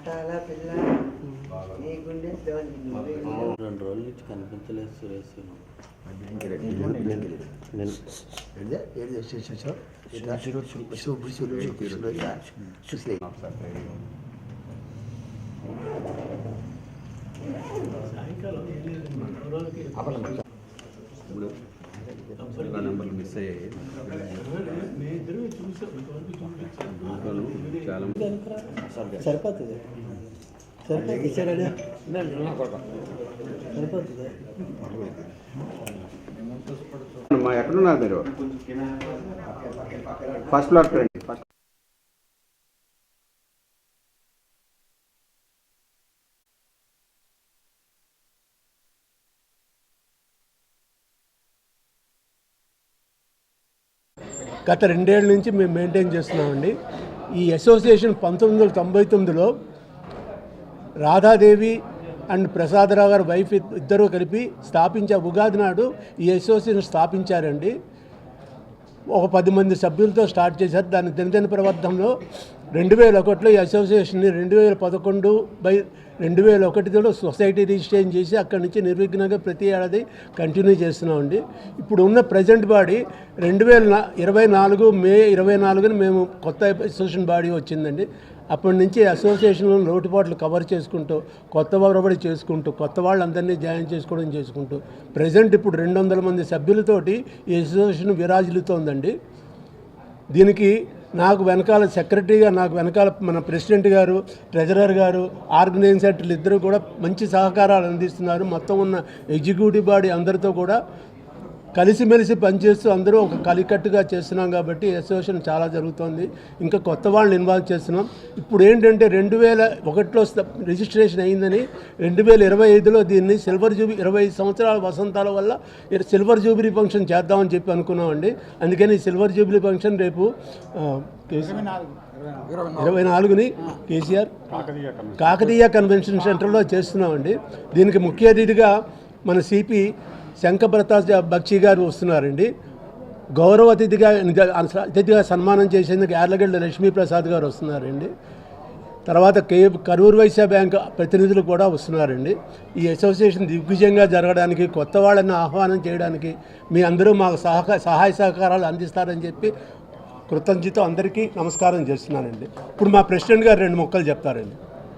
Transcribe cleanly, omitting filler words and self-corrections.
చాలా పిల్ల నీకుండే 2 రోజుల నుంచి కనిపించలేదు సురేష్. నెంబర్లు మిస్ అయ్యాయి. సరిపోతుంది ఎక్కడున్నారు మీరు? ఫస్ట్ ఫ్లోర్ రండి. గత 2 ఏళ్ళ నుంచి మేము మెయింటైన్ చేస్తున్నామండి. ఈ అసోసియేషన్ 1999లో రాధాదేవి అండ్ ప్రసాదరావు గారు వైఫ్ ఇద్దరూ కలిపి స్థాపించే ఉగాది నాడు ఈ అసోసియేషన్ స్థాపించారండి. ఒక 10 మంది సభ్యులతో స్టార్ట్ చేశారు. దాని దినదిన ప్రవర్తనలో 2001లో ఈ అసోసియేషన్ని 2011/2001లో సొసైటీ రిజిస్ట్రేషన్ చేసి అక్కడి నుంచి నిర్విఘ్నంగా ప్రతి ఏడాది కంటిన్యూ చేస్తున్నామండి. ఇప్పుడు ఉన్న ప్రజెంట్ బాడీ 2024 మే 24న మేము కొత్త అసోసియేషన్ బాడీ వచ్చిందండి. అప్పటి నుంచి అసోసియేషన్లో లోటుపాట్లు కవర్ చేసుకుంటూ కొత్త ఒరబడి చేసుకుంటూ కొత్త వాళ్ళందరినీ జాయిన్ చేసుకుంటూ ప్రజెంట్ ఇప్పుడు 200 మంది సభ్యులతోటి ఈ అసోసియేషన్ విరాజిల్లుతోందండి. దీనికి నాకు వెనకాల సెక్రటరీగా నాకు వెనకాల మన ప్రెసిడెంట్ గారు, ట్రెజరర్ గారు, ఆర్గనైజింగ్ సెక్రటరీలు ఇద్దరు కూడా మంచి సహకారాలు అందిస్తున్నారు. మొత్తం ఉన్న ఎగ్జిక్యూటివ్ బాడీ అందరితో కూడా కలిసిమెలిసి పనిచేస్తూ అందరూ ఒక కలికట్టుగా చేస్తున్నాం కాబట్టి అసోసియేషన్ చాలా జరుగుతుంది. ఇంకా కొత్త వాళ్ళని ఇన్వాల్వ్ చేస్తున్నాం. ఇప్పుడు ఏంటంటే 2001లో రిజిస్ట్రేషన్ అయిందని 2025లో దీన్ని సిల్వర్ జూబిలీ 25 సంవత్సరాల వసంతాల వల్ల సిల్వర్ జూబిలీ ఫంక్షన్ చేద్దామని చెప్పి అనుకున్నామండి. అందుకని సిల్వర్ జూబిలీ ఫంక్షన్ రేపు 24ని కేసీఆర్ కాకతీయ కన్వెన్షన్ సెంటర్లో చేస్తున్నామండి. దీనికి ముఖ్య అతిథిగా మన సిపి శంకరప్రసాద్ బక్షి గారు వస్తున్నారండి. గౌరవ అతిథిగా సన్మానం చేసేందుకు యార్లగడ్డ లక్ష్మీప్రసాద్ గారు వస్తున్నారండి. తర్వాత కరూర్ వైశ్య బ్యాంక్ ప్రతినిధులు కూడా వస్తున్నారండి. ఈ అసోసియేషన్ దిగ్విజయంగా జరగడానికి కొత్త వాళ్ళని ఆహ్వానం చేయడానికి మీ అందరూ మాకు సహాయ సహకారాలు అందిస్తారని చెప్పి కృతజ్ఞతతో అందరికీ నమస్కారం చేస్తున్నానండి. ఇప్పుడు మా ప్రెసిడెంట్ గారు 2 ముక్కలు చెప్తారండి.